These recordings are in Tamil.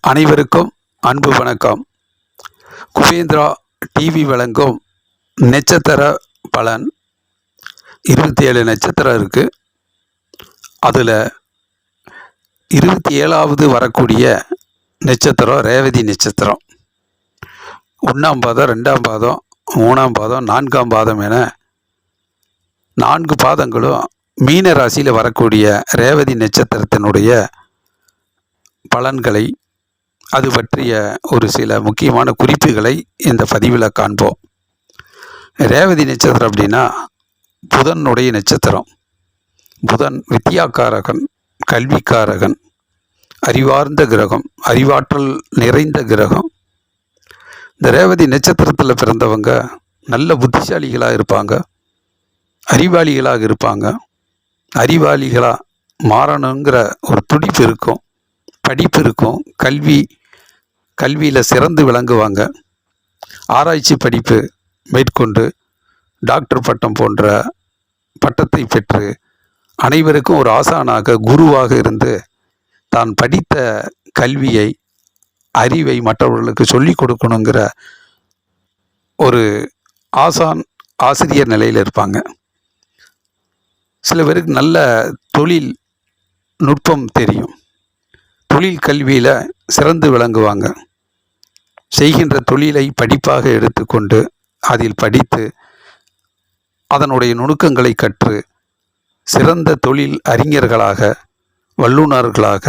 அனைவருக்கும் அன்பு வணக்கம். குபேந்திரா டிவி வழங்கும் நட்சத்திர பலன். 27 நட்சத்திரம் இருக்குது. அதில் 27வது வரக்கூடிய நட்சத்திரம் ரேவதி நட்சத்திரம். 1ஆம் பாதம், 2ஆம் பாதம், 3ஆம் பாதம், 4ஆம் பாதம் என 4 பாதங்களும் மீன ராசியில் வரக்கூடிய ரேவதி நட்சத்திரத்தினுடைய பலன்களை, அது பற்றிய ஒரு சில முக்கியமான குறிப்புகளை இந்த பதிவில் காண்போம். ரேவதி நட்சத்திரம் அப்படின்னா புதனுடைய நட்சத்திரம். புதன் வித்யாக்காரகன், கல்விக்காரகன், அறிவார்ந்த கிரகம், அறிவாற்றல் நிறைந்த கிரகம். இந்த ரேவதி நட்சத்திரத்தில் பிறந்தவங்க நல்ல புத்திசாலிகளாக இருப்பாங்க, அறிவாளிகளாக இருப்பாங்க. அறிவாளிகளாக மாறணுங்கிற ஒரு துடிப்பு இருக்கும், படிப்பு இருக்கும், கல்வியில் சிறந்து விளங்குவாங்க. ஆராய்ச்சி படிப்பு மேற்கொண்டு டாக்டர் பட்டம் போன்ற பட்டத்தை பெற்று அனைவருக்கும் ஒரு ஆசானாக, குருவாக இருந்து தான் படித்த கல்வியை, அறிவை மற்றவர்களுக்கு சொல்லிக் கொடுக்கணுங்கிற ஒரு ஆசிரியர் நிலையில் இருப்பாங்க. சில பேருக்கு நல்ல தொழில் நுட்பம் தெரியும், தொழில் கல்வியில் சிறந்து விளங்குவாங்க. செய்கின்ற தொழிலை படிப்பாக எடுத்துக்கொண்டு அதில் படித்து அதனுடைய நுணுக்கங்களை கற்று சிறந்த தொழில் அறிஞர்களாக, வல்லுநர்களாக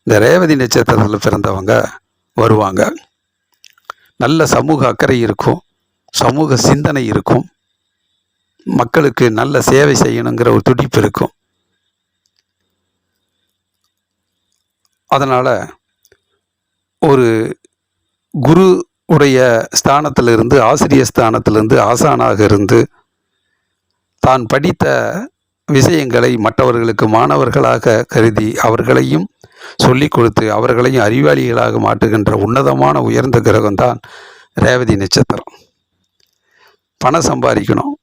இந்த ரேவதி நட்சத்திரத்தில் பிறந்தவங்க வருவாங்க. நல்ல சமூக அக்கறை இருக்கும், சமூக சிந்தனை இருக்கும், மக்களுக்கு நல்ல சேவை செய்யணுங்கிற ஒரு துடிப்பு இருக்கும். அதனால் ஒரு குரு உடைய ஸ்தானத்திலிருந்து, ஆசிரியர் ஸ்தானத்திலிருந்து ஆசானாக இருந்து தான் படித்த விஷயங்களை மற்றவர்களுக்கு மாணவர்களாக கருதி அவர்களையும் சொல்லிக் கொடுத்து அவர்களையும் அறிவாளிகளாக மாற்றுகின்ற உன்னதமான உயர்ந்த கிரகம்தான் ரேவதி நட்சத்திரம். பணம் சம்பாதிக்கணும்,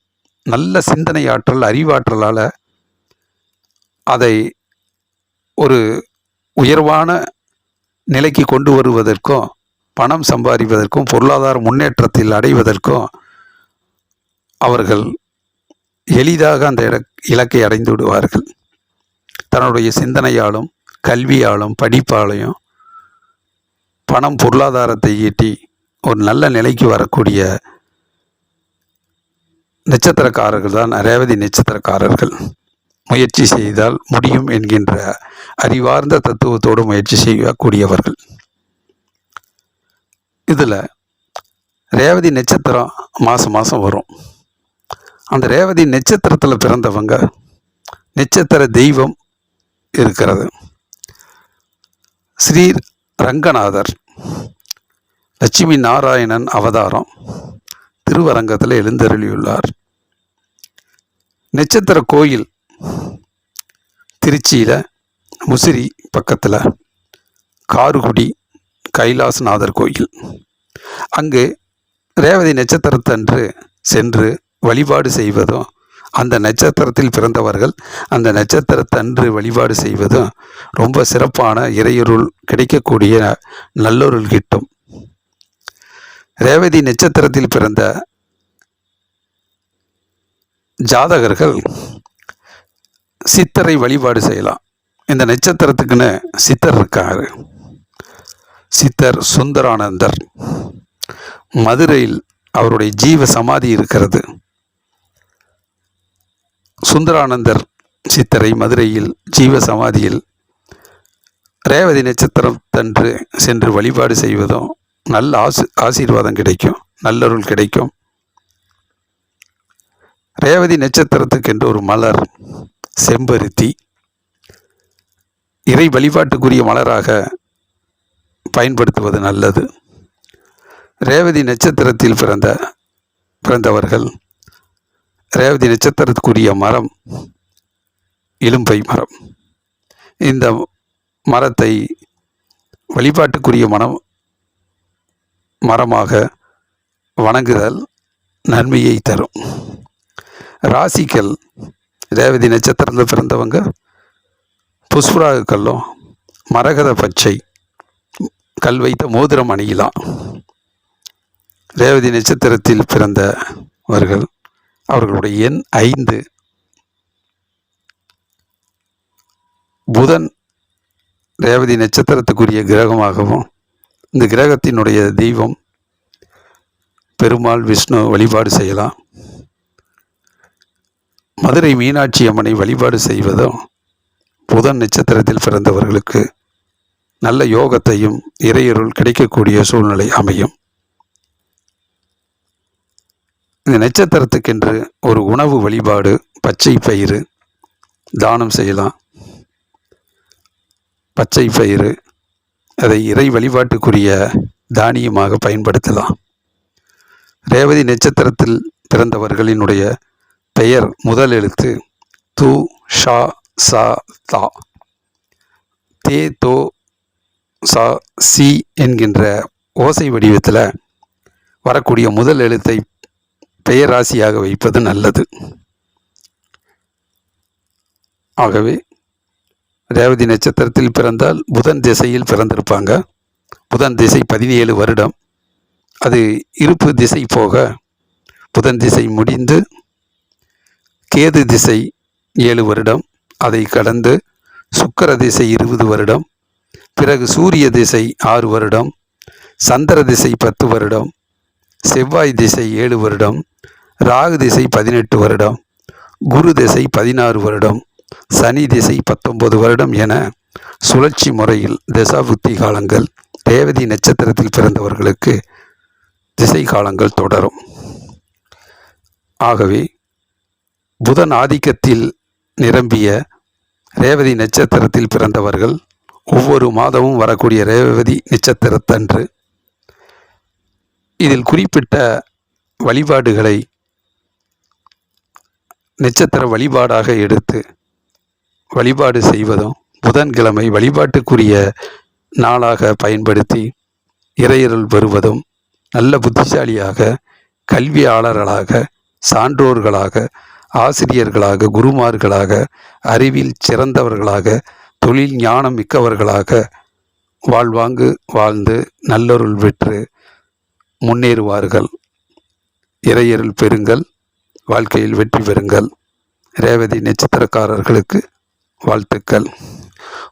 நல்ல சிந்தனை ஆற்றல், அறிவாற்றலால் அதை ஒரு உயர்வான நிலைக்கு கொண்டு வருவதற்கும், பணம் சம்பாதிப்பதற்கும், பொருளாதார முன்னேற்றத்தில் அடைவதற்கும் அவர்கள் எளிதாக அந்த இலக்கை அடைந்து விடுவார்கள். தன்னுடைய சிந்தனையாலும், கல்வியாலும், படிப்பாலையும் பணம், பொருளாதாரத்தை ஈட்டி ஒரு நல்ல நிலைக்கு வரக்கூடிய நட்சத்திரக்காரர்கள் தான் ரேவதி நட்சத்திரக்காரர்கள். முயற்சி செய்தால் முடியும் என்கின்ற அறிவார்ந்த தத்துவத்தோடு முயற்சி செய்யக்கூடியவர்கள். இதில் ரேவதி நட்சத்திரம் மாதம் வரும். அந்த ரேவதி நட்சத்திரத்தில் பிறந்தவங்க நட்சத்திர தெய்வம் இருக்கிறது. ஸ்ரீ ரங்கநாதர், லட்சுமி நாராயணன் அவதாரம் திருவரங்கத்தில் எழுந்தருளியுள்ளார். நட்சத்திர கோயில் திருச்சியில் முசிறி பக்கத்தில் காருகுடி கைலாசநாதர் கோயில். அங்கு ரேவதி நட்சத்திரத்தன்று சென்று வழிபாடு செய்வதும், அந்த நட்சத்திரத்தில் பிறந்தவர்கள் அந்த நட்சத்திரத்தன்று வழிபாடு செய்வதும் ரொம்ப சிறப்பான இறையருள் கிடைக்கக்கூடிய நல்லொருள் கிட்டும். ரேவதி நட்சத்திரத்தில் பிறந்த ஜாதகர்கள் சித்தரை வழிபாடு செய்யலாம். இந்த நட்சத்திரத்துக்குன்னு சித்தர் இருக்காரு. சித்தர் சுந்தரானந்தர். மதுரையில் அவருடைய ஜீவ சமாதி இருக்கிறது. சுந்தரானந்தர் சித்தரை மதுரையில் ஜீவ சமாதியில் ரேவதி நட்சத்திரத்தன்று சென்று வழிபாடு செய்வதும் நல்ல ஆசீர்வாதம் கிடைக்கும், நல்லருள் கிடைக்கும். ரேவதி நட்சத்திரத்துக்கென்று ஒரு மலர் செம்பருத்தி, இறை வழிபாட்டுக்குரிய மலராக பயன்படுத்துவது நல்லது. ரேவதி நட்சத்திரத்தில் பிறந்தவர்கள் ரேவதி நட்சத்திரத்துக்குரிய மரம் இலும்பை மரம். இந்த மரத்தை வழிபாட்டுக்குரிய மரமாக வணங்குதல் நன்மையை தரும். ராசிக்கல் ரேவதி நட்சத்திரத்தில் பிறந்தவங்க புஷ்பராக கல்லும், மரகத பச்சை, கல் வைத்த மோதிரம் அணியலாம். ரேவதி நட்சத்திரத்தில் பிறந்தவர்கள் அவர்களுடைய எண் 5. புதன் ரேவதி நட்சத்திரத்துக்குரிய கிரகமாகவும் இந்த கிரகத்தினுடைய தெய்வம் பெருமாள், விஷ்ணு வழிபாடு செய்யலாம். மதுரை மீனாட்சி அம்மனை வழிபாடு செய்வதும் புதன் நட்சத்திரத்தில் பிறந்தவர்களுக்கு நல்ல யோகத்தையும் இறையருள் கிடைக்கக்கூடிய சூழ்நிலை அமையும். இந்த நட்சத்திரத்துக்கென்று ஒரு உணவு வழிபாடு, பச்சை பயிறு தானம் செய்யலாம். பச்சை பயிறு அதை இறை வழிபாட்டுக்குரிய தானியமாக பயன்படுத்தலாம். ரேவதி நட்சத்திரத்தில் பிறந்தவர்களினுடைய பெயர் முதல் எழுத்து து, ஷா, சா, தா. தே, தோ, சா, சி என்கின்ற ஓசை வடிவத்தில் வரக்கூடிய முதல் எழுத்தை பெயர் ராசியாக வைப்பது நல்லது. ஆகவே ரேவதி நட்சத்திரத்தில் பிறந்தால் புதன் திசையில் பிறந்திருப்பாங்க. புதன் திசை 17 வருடம். அது இருப்பு திசை போக புதன் திசை முடிந்து கேது திசை 7 வருடம். அதை கடந்து சுக்கிர திசை 20 வருடம். பிறகு சூரிய திசை 6 வருடம். சந்திர திசை 10 வருடம். செவ்வாய் திசை 7 வருடம். ராகு திசை 18 வருடம். குரு திசை 16 வருடம். சனி திசை 19 வருடம் என சுழற்சி முறையில் தசாபுத்தி காலங்கள் ரேவதி நட்சத்திரத்தில் பிறந்தவர்களுக்கு திசை காலங்கள் தொடரும். ஆகவே புதன் ஆதிக்கத்தில் நிரம்பிய ரேவதி நட்சத்திரத்தில் பிறந்தவர்கள் ஒவ்வொரு மாதமும் வரக்கூடிய ரேவதி நட்சத்திரத்தன்று இதில் குறிப்பிட்ட வழிபாடுகளை நட்சத்திர வழிபாடாக எடுத்து வழிபாடு செய்வதும், புதன்கிழமை வழிபாட்டுக்குரிய நாளாக பயன்படுத்தி இறையருள் பெறுவதும், நல்ல புத்திசாலியாக, கல்வியாளர்களாக, சான்றோர்களாக, ஆசிரியர்களாக, குருமார்களாக, அறிவில் சிறந்தவர்களாக, தொழில் ஞானம் மிக்கவர்களாக வாழ்வாங்கு வாழ்ந்து நல்லருள் பெற்று முன்னேறுவார்கள். இறையருள் பெறுங்கள், வாழ்க்கையில் வெற்றி பெறுங்கள். ரேவதி நட்சத்திரக்காரர்களுக்கு வாழ்த்துக்கள்.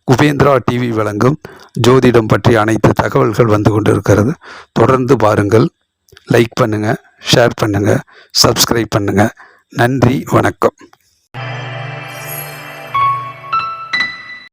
குபேந்திரா டிவி வழங்கும் ஜோதிடம் பற்றி அனைத்து தகவல்கள் வந்து கொண்டிருக்கிறது. தொடர்ந்து பாருங்கள். லைக் பண்ணுங்கள், ஷேர் பண்ணுங்கள், சப்ஸ்கிரைப் பண்ணுங்கள். நன்றி, வணக்கம்.